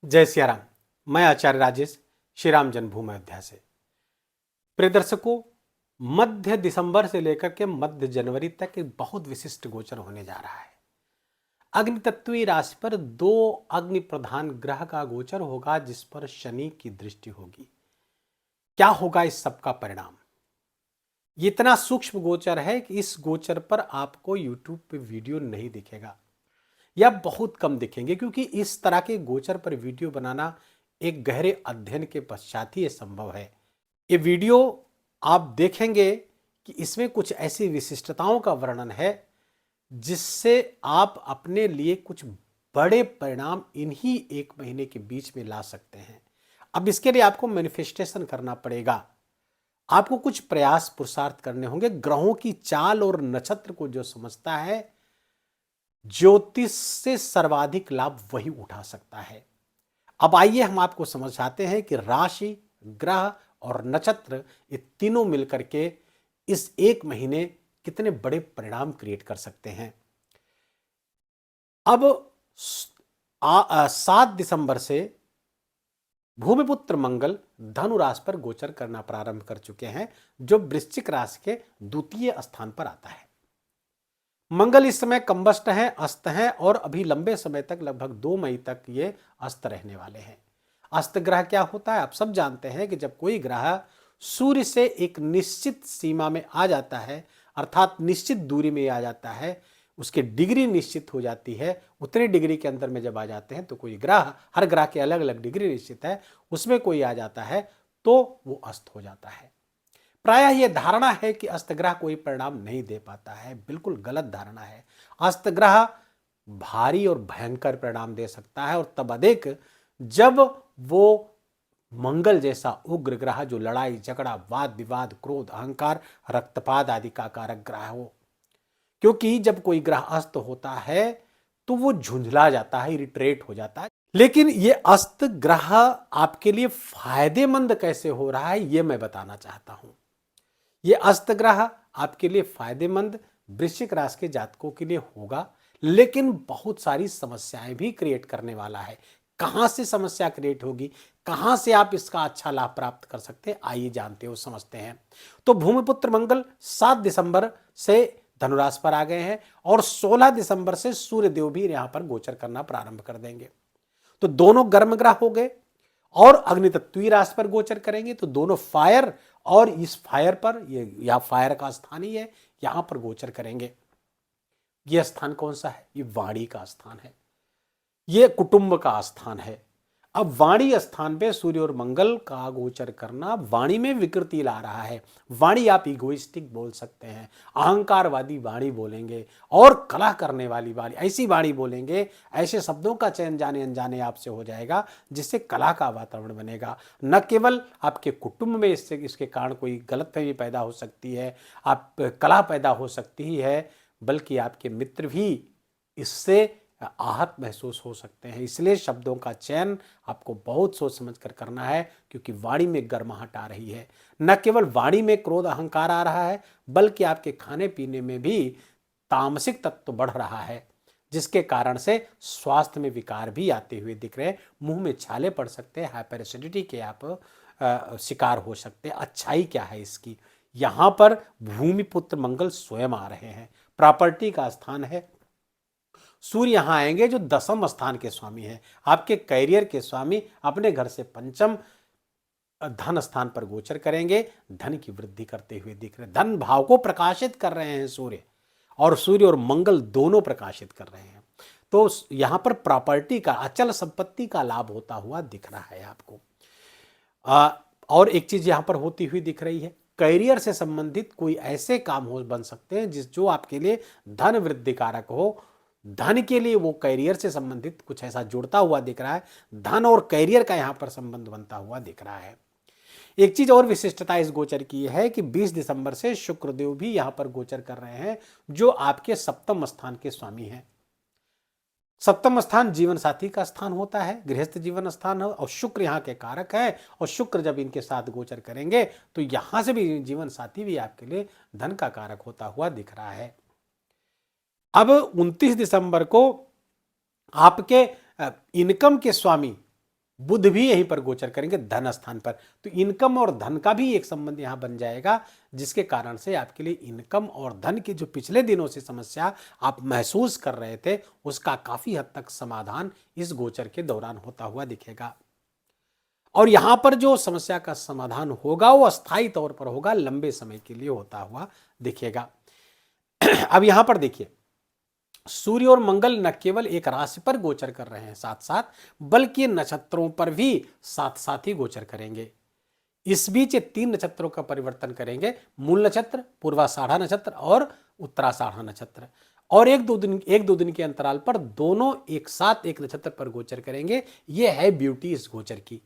जय सिया राम। मैं आचार्य राजेश श्री राम जन्मभूमि अयोध्या से। प्रिय दर्शकों, मध्य दिसंबर से लेकर के मध्य जनवरी तक एक बहुत विशिष्ट गोचर होने जा रहा है। अग्नि तत्वीय राशि पर दो अग्नि प्रधान ग्रह का गोचर होगा, जिस पर शनि की दृष्टि होगी। क्या होगा इस सब का परिणाम? ये इतना सूक्ष्म गोचर है कि इस गोचर पर आपको YouTube पे वीडियो नहीं दिखेगा या बहुत कम दिखेंगे, क्योंकि इस तरह के गोचर पर वीडियो बनाना एक गहरे अध्ययन के पश्चात ही ये संभव है। ये वीडियो आप देखेंगे कि इसमें कुछ ऐसी विशिष्टताओं का वर्णन है जिससे आप अपने लिए कुछ बड़े परिणाम इन्हीं एक महीने के बीच में ला सकते हैं। अब इसके लिए आपको मैनिफेस्टेशन करना पड़ेगा, आपको कुछ प्रयास पुरुषार्थ करने होंगे। ग्रहों की चाल और नक्षत्र को जो समझता है, ज्योतिष से सर्वाधिक लाभ वही उठा सकता है। अब आइए हम आपको समझाते हैं कि राशि, ग्रह और नक्षत्र ये तीनों मिलकर के इस एक महीने कितने बड़े परिणाम क्रिएट कर सकते हैं। अब 7 दिसंबर से भूमिपुत्र मंगल धनु राशि पर गोचर करना प्रारंभ कर चुके हैं, जो वृश्चिक राशि के द्वितीय स्थान पर आता है। मंगल इस समय कंबस्ट है, अस्त है और अभी लंबे समय तक, लगभग 2 मई तक ये अस्त रहने वाले हैं। अस्त ग्रह क्या होता है आप सब जानते हैं कि जब कोई ग्रह सूर्य से एक निश्चित सीमा में आ जाता है, अर्थात निश्चित दूरी में आ जाता है, उसकी डिग्री निश्चित हो जाती है, उतने डिग्री के अंदर में जब आ जाते हैं तो कोई ग्रह, हर ग्रह के अलग अलग डिग्री निश्चित है, उसमें कोई आ जाता है तो वो अस्त हो जाता है। प्रायः यह धारणा है कि अस्त ग्रह कोई परिणाम नहीं दे पाता है, बिल्कुल गलत धारणा है। अस्त ग्रह भारी और भयंकर परिणाम दे सकता है, और तब अधिक जब वो मंगल जैसा उग्र ग्रह, जो लड़ाई झगड़ा, वाद विवाद, क्रोध, अहंकार, रक्तपात आदि का कारक ग्रह हो। क्योंकि जब कोई ग्रह अस्त होता है तो वो झुंझला जाता है, रिट्रेट हो जाता है। लेकिन ये अस्त ग्रह आपके लिए फायदेमंद कैसे हो रहा है, ये मैं बताना चाहता हूं। ये अस्त ग्रह आपके लिए फायदेमंद वृश्चिक राशि के जातकों के लिए होगा, लेकिन बहुत सारी समस्याएं भी क्रिएट करने वाला है। कहां से समस्या क्रिएट होगी, कहां से आप इसका अच्छा लाभ प्राप्त कर सकते हैं, आइए जानते हो, समझते हैं। तो भूमिपुत्र मंगल 7 दिसंबर से धनुराशि पर आ गए हैं और 16 दिसंबर से सूर्यदेव भी यहां पर गोचर करना प्रारंभ कर देंगे। तो दोनों गर्म ग्रह हो गए और अग्नि तत्वीय राशि पर गोचर करेंगे, तो दोनों फायर, और इस फायर पर, ये या फायर का स्थान ही है, यहां पर गोचर करेंगे। यह स्थान कौन सा है? ये वाणी का स्थान है, ये कुटुंब का स्थान है। अब वाणी स्थान पे सूर्य और मंगल का गोचर करना वाणी में विकृति ला रहा है। वाणी आप इगोइस्टिक बोल सकते हैं, अहंकारवादी वाणी बोलेंगे, और कला करने वाली वाणी, ऐसी वाणी बोलेंगे, ऐसे शब्दों का चयन जाने अनजाने आपसे हो जाएगा, जिससे कला का वातावरण बनेगा। न केवल आपके कुटुंब में इसके कारण कोई गलतफहमी पैदा हो सकती है, आप कला पैदा हो सकती है, बल्कि आपके मित्र भी इससे आहत महसूस हो सकते हैं। इसलिए शब्दों का चयन आपको बहुत सोच समझ कर करना है, क्योंकि वाणी में गर्माहट आ रही है। न केवल वाणी में क्रोध अहंकार आ रहा है, बल्कि आपके खाने पीने में भी तामसिक तत्व बढ़ रहा है, जिसके कारण से स्वास्थ्य में विकार भी आते हुए दिख रहे हैं। मुंह में छाले पड़ सकते हैं, हाइपर एसिडिटी के आप शिकार हो सकते हैं। अच्छाई क्या है इसकी? यहां पर भूमिपुत्र मंगल स्वयं आ रहे हैं, प्रॉपर्टी का स्थान है। सूर्य यहां आएंगे जो दसम स्थान के स्वामी हैं, आपके कैरियर के स्वामी, अपने घर से पंचम धन स्थान पर गोचर करेंगे, धन की वृद्धि करते हुए दिख रहे, धन भाव को प्रकाशित कर रहे हैं सूर्य, और सूर्य और मंगल दोनों प्रकाशित कर रहे हैं। तो यहां पर प्रॉपर्टी का, अचल संपत्ति का लाभ होता हुआ दिख रहा है आपको। और एक चीज यहां पर होती हुई दिख रही है, कैरियर से संबंधित कोई ऐसे काम हो बन सकते हैं जो आपके लिए धन वृद्धि कारक हो। धन के लिए वो कैरियर से संबंधित कुछ ऐसा जुड़ता हुआ दिख रहा है, धन और कैरियर का यहां पर संबंध बनता हुआ दिख रहा है। एक चीज और विशिष्टता इस गोचर की है कि 20 दिसंबर से शुक्रदेव भी यहां पर गोचर कर रहे हैं, जो आपके सप्तम स्थान के स्वामी हैं। सप्तम स्थान जीवन साथी का स्थान होता है, गृहस्थ जीवन स्थान है, और शुक्र यहाँ के कारक है। और शुक्र जब इनके साथ गोचर करेंगे तो यहां से भी जीवन साथी भी आपके लिए धन का कारक होता हुआ दिख रहा है। अब 29 दिसंबर को आपके इनकम के स्वामी बुध भी यहीं पर गोचर करेंगे धन स्थान पर, तो इनकम और धन का भी एक संबंध यहां बन जाएगा, जिसके कारण से आपके लिए इनकम और धन की जो पिछले दिनों से समस्या आप महसूस कर रहे थे उसका काफी हद तक समाधान इस गोचर के दौरान होता हुआ दिखेगा। और यहां पर जो समस्या का समाधान होगा वो अस्थायी तौर पर होगा, लंबे समय के लिए होता हुआ दिखेगा। अब यहां पर देखिए, सूर्य और मंगल न केवल एक राशि पर गोचर कर रहे हैं साथ साथ, बल्कि नक्षत्रों पर भी साथ साथ ही गोचर करेंगे। इस बीच ये 3 नक्षत्रों का परिवर्तन करेंगे, मूल नक्षत्र, पूर्वाषाढ़ा नक्षत्र और उत्तराषाढ़ा नक्षत्र, और एक दो दिन के अंतराल पर दोनों एक साथ एक नक्षत्र पर गोचर करेंगे। यह है ब्यूटी इस गोचर की।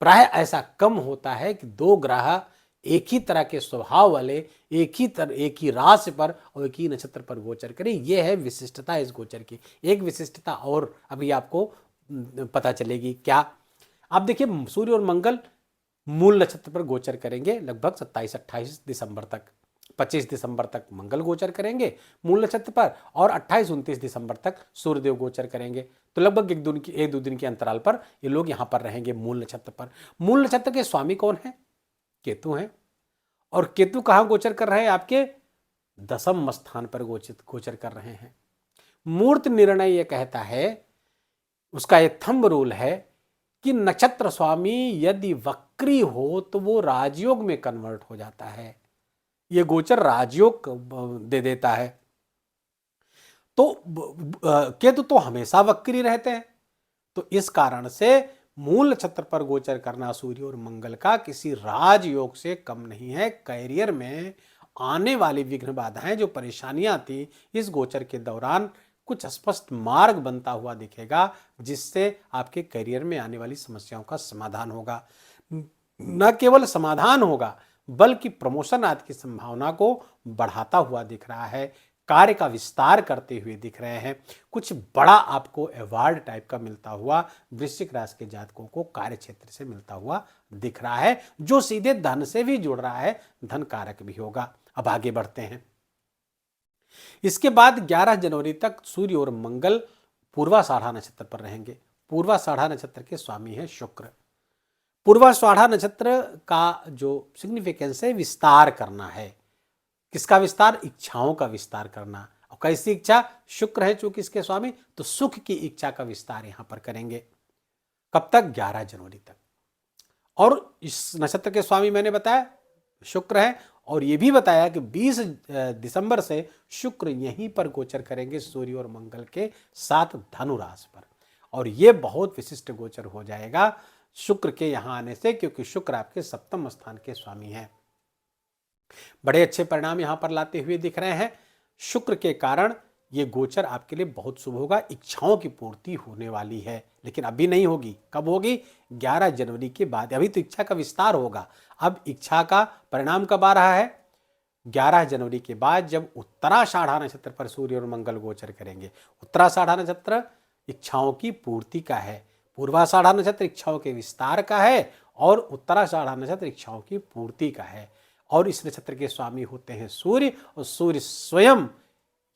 प्राय ऐसा कम होता है कि 2 ग्रह एक ही तरह के स्वभाव वाले एक ही राशि पर और एक ही नक्षत्र पर गोचर करें। यह है विशिष्टता इस गोचर की। एक विशिष्टता और अभी आपको पता चलेगी क्या। आप देखिए, सूर्य और मंगल मूल नक्षत्र पर गोचर करेंगे लगभग 27-28 दिसंबर तक। 25 दिसंबर तक मंगल गोचर करेंगे मूल नक्षत्र पर और 28-29 दिसंबर तक सूर्यदेव गोचर करेंगे। तो लगभग एक दो दिन के अंतराल पर ये लोग यहां पर रहेंगे मूल नक्षत्र पर। मूल नक्षत्र के स्वामी कौन है? केतु हैं। और केतु कहां गोचर कर रहे हैं? आपके 10वें स्थान पर गोचर कर रहे हैं। मूर्त निर्णय यह कहता है, उसका एक थंब रूल है कि नक्षत्र स्वामी यदि वक्री हो तो वो राजयोग में कन्वर्ट हो जाता है। ये गोचर राजयोग दे देता है। तो केतु तो हमेशा वक्री रहते हैं, तो इस कारण से मूल नक्षत्र पर गोचर करना सूर्य और मंगल का किसी राजयोग से कम नहीं है। कैरियर में आने वाली विघ्न बाधाएं, जो परेशानियां थी, इस गोचर के दौरान कुछ स्पष्ट मार्ग बनता हुआ दिखेगा, जिससे आपके करियर में आने वाली समस्याओं का समाधान होगा। न केवल समाधान होगा बल्कि प्रमोशन आदि की संभावना को बढ़ाता हुआ दिख रहा है। कार्य का विस्तार करते हुए दिख रहे हैं। कुछ बड़ा आपको अवार्ड टाइप का मिलता हुआ वृश्चिक राशि के जातकों को कार्य क्षेत्र से मिलता हुआ दिख रहा है, जो सीधे धन से भी जुड़ रहा है, धन कारक भी होगा। अब आगे बढ़ते हैं। इसके बाद 11 जनवरी तक सूर्य और मंगल पूर्वाषाढ़ा नक्षत्र पर रहेंगे। पूर्वाषाढ़ा नक्षत्र के स्वामी है शुक्र। पूर्वाषाढ़ा नक्षत्र का जो सिग्निफिकेंस है, विस्तार करना है। किसका विस्तार? इच्छाओं का विस्तार करना। और कैसी इच्छा? शुक्र है चूंकि इसके स्वामी, तो सुख की इच्छा का विस्तार यहां पर करेंगे। कब तक? 11 जनवरी तक। और इस नक्षत्र के स्वामी मैंने बताया शुक्र है, और यह भी बताया कि 20 दिसंबर से शुक्र यहीं पर गोचर करेंगे सूर्य और मंगल के साथ धनु राशि पर। और यह बहुत विशिष्ट गोचर हो जाएगा शुक्र के यहां आने से, क्योंकि शुक्र आपके 7वें स्थान के स्वामी हैं। बड़े अच्छे परिणाम यहां पर लाते हुए दिख रहे हैं। शुक्र के कारण यह गोचर आपके लिए बहुत शुभ होगा। इच्छाओं की पूर्ति होने वाली है, लेकिन अभी नहीं होगी। कब होगी? 11 जनवरी के बाद। अभी तो इच्छा का विस्तार होगा। अब इच्छा का परिणाम कब आ रहा है? 11 जनवरी के बाद, जब उत्तराषाढ़ा नक्षत्र पर सूर्य और मंगल गोचर करेंगे। उत्तराषाढ़ा नक्षत्र इच्छाओं की पूर्ति का है, पूर्वाषाढ़ा नक्षत्र इच्छाओं के विस्तार का है, और उत्तराषाढ़ा नक्षत्र इच्छाओं की पूर्ति का है। और इस नक्षत्र के स्वामी होते हैं सूर्य, और सूर्य स्वयं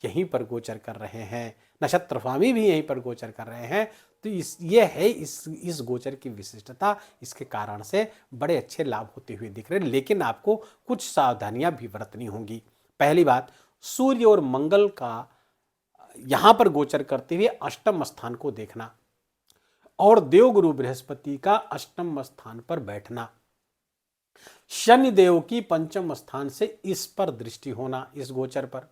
यहीं पर गोचर कर रहे हैं। नक्षत्र स्वामी भी यहीं पर गोचर कर रहे हैं। तो ये है इस गोचर की विशिष्टता। इसके कारण से बड़े अच्छे लाभ होते हुए दिख रहे हैं, लेकिन आपको कुछ सावधानियां भी बरतनी होंगी। पहली बात, सूर्य और मंगल का यहां पर गोचर करते हुए अष्टम स्थान को देखना, और देवगुरु बृहस्पति का अष्टम स्थान पर बैठना, शनि देव की 5वें स्थान से इस पर दृष्टि होना, इस गोचर पर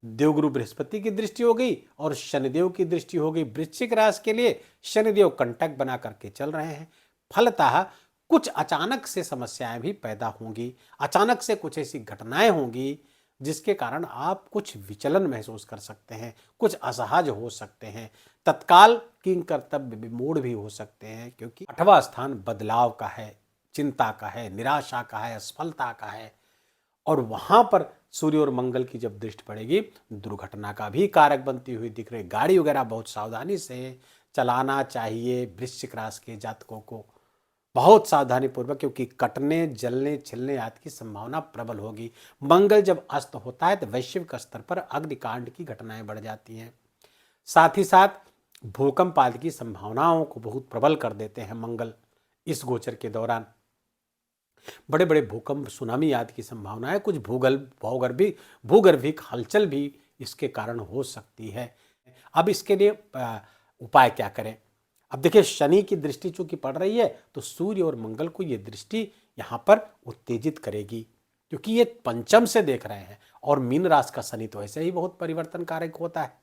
देवगुरु बृहस्पति की दृष्टि हो गई और शनिदेव की दृष्टि हो गई। वृश्चिक राशि के लिए शनिदेव कंटक बना करके चल रहे हैं। फलतः कुछ अचानक से समस्याएं भी पैदा होंगी, अचानक से कुछ ऐसी घटनाएं होंगी जिसके कारण आप कुछ विचलन महसूस कर सकते हैं, कुछ असहज हो सकते हैं, तत्काल किंग कर्तव्य विमूढ़ भी हो सकते हैं, क्योंकि 8वां स्थान बदलाव का है, चिंता का है, निराशा का है, असफलता का है। और वहां पर सूर्य और मंगल की जब दृष्टि पड़ेगी, दुर्घटना का भी कारक बनती हुई दिख रही। गाड़ी वगैरह बहुत सावधानी से चलाना चाहिए वृश्चिक राशि के जातकों को, बहुत सावधानी पूर्वक, क्योंकि कटने, जलने, छिलने आदि की संभावना प्रबल होगी। मंगल जब अस्त होता है तो वैश्विक स्तर पर अग्निकांड की घटनाएं बढ़ जाती हैं। साथ ही साथ भूकंप आदि की संभावनाओं को बहुत प्रबल कर देते हैं मंगल इस गोचर के दौरान। बड़े बड़े भूकंप, सुनामी आदि की संभावना है। कुछ भूगर्भिक हलचल भी इसके कारण हो सकती है। अब इसके लिए उपाय क्या करें? अब देखिए, शनि की दृष्टि चूंकि पड़ रही है तो सूर्य और मंगल को ये दृष्टि यहाँ पर उत्तेजित करेगी, क्योंकि ये पंचम से देख रहे हैं और मीन राशि का शनि तो ऐसे ही बहुत परिवर्तन कारक होता है।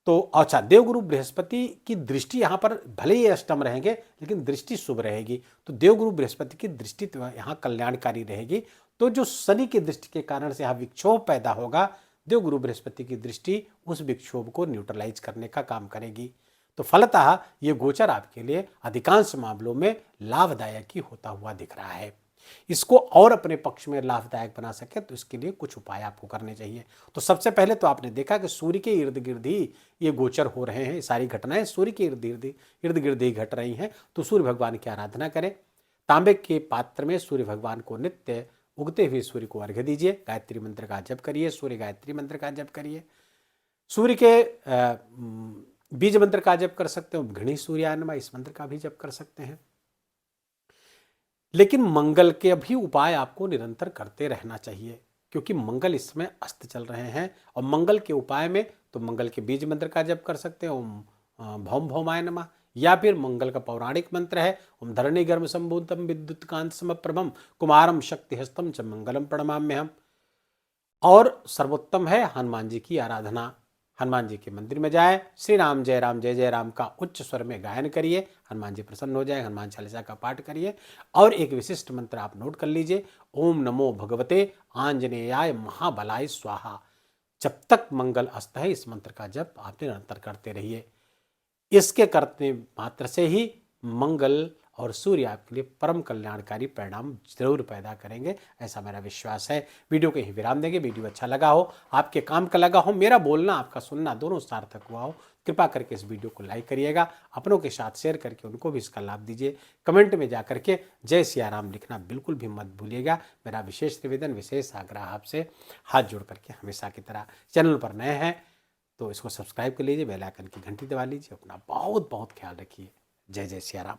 तो अच्छा, देवगुरु बृहस्पति की दृष्टि यहाँ पर भले ही अष्टम रहेंगे लेकिन दृष्टि शुभ रहेगी, तो देवगुरु बृहस्पति की दृष्टि तो यहाँ कल्याणकारी रहेगी। तो जो शनि की दृष्टि के कारण से यहाँ विक्षोभ पैदा होगा, देवगुरु बृहस्पति की दृष्टि उस विक्षोभ को न्यूट्रलाइज करने का काम करेगी। तो फलतः ये गोचर आपके लिए अधिकांश मामलों में लाभदायक ही होता हुआ दिख रहा है। इसको और अपने पक्ष में लाभदायक बना सके तो इसके लिए कुछ उपाय आपको करने चाहिए। तो सबसे पहले तो आपने देखा कि सूर्य के इर्द गिर्द ही ये गोचर हो रहे हैं, सारी घटनाएं सूर्य के इर्द गिर्द ही घट रही हैं। तो सूर्य भगवान की आराधना करें। तांबे के पात्र में सूर्य भगवान को नित्य उगते हुए सूर्य को अर्घ्य दीजिए। गायत्री मंत्र का जप करिए, सूर्य गायत्री मंत्र का जप करिए। सूर्य के बीज मंत्र का जप कर सकते हो, घृणी सूर्याय नमः, इस मंत्र का भी जप कर सकते हैं। लेकिन मंगल के भी उपाय आपको निरंतर करते रहना चाहिए, क्योंकि मंगल इस समय अस्त चल रहे हैं। और मंगल के उपाय में तो मंगल के बीज मंत्र का जप कर सकते हैं, ओम भौम भौमाय नमः, या फिर मंगल का पौराणिक मंत्र है ओम धरणी गर्भ संभूतम विद्युत कांत समप्रभम कुमारम शक्ति हस्तम च मंगलम प्रणमाम्यहम्। और सर्वोत्तम है हनुमान जी की आराधना। हनुमान जी के मंदिर में जाए, श्री राम जय जय राम का उच्च स्वर में गायन करिए, हनुमान जी प्रसन्न हो जाए। हनुमान चालीसा का पाठ करिए और एक विशिष्ट मंत्र आप नोट कर लीजिए, ओम नमो भगवते आंजनेयाय महाबलाय स्वाहा। जब तक मंगल अस्त है इस मंत्र का जप आप निरंतर करते रहिए। इसके करने मात्र से ही मंगल और सूर्य आपके लिए परम कल्याणकारी परिणाम जरूर पैदा करेंगे, ऐसा मेरा विश्वास है। वीडियो को यहीं विराम देंगे। वीडियो अच्छा लगा हो, आपके काम का लगा हो, मेरा बोलना आपका सुनना दोनों सार्थक हुआ हो, कृपा करके इस वीडियो को लाइक करिएगा, अपनों के साथ शेयर करके उनको भी इसका लाभ दीजिए। कमेंट में जा करके जय सिया राम लिखना बिल्कुल भी मत भूलिएगा। मेरा विशेष निवेदन, विशेष आग्रह आपसे हाथ जोड़ करके हमेशा की तरह। चैनल पर नए हैं तो इसको सब्सक्राइब कर लीजिए, बेल आइकन की घंटी दबा लीजिए। अपना बहुत बहुत ख्याल रखिए। जय जय सिया राम।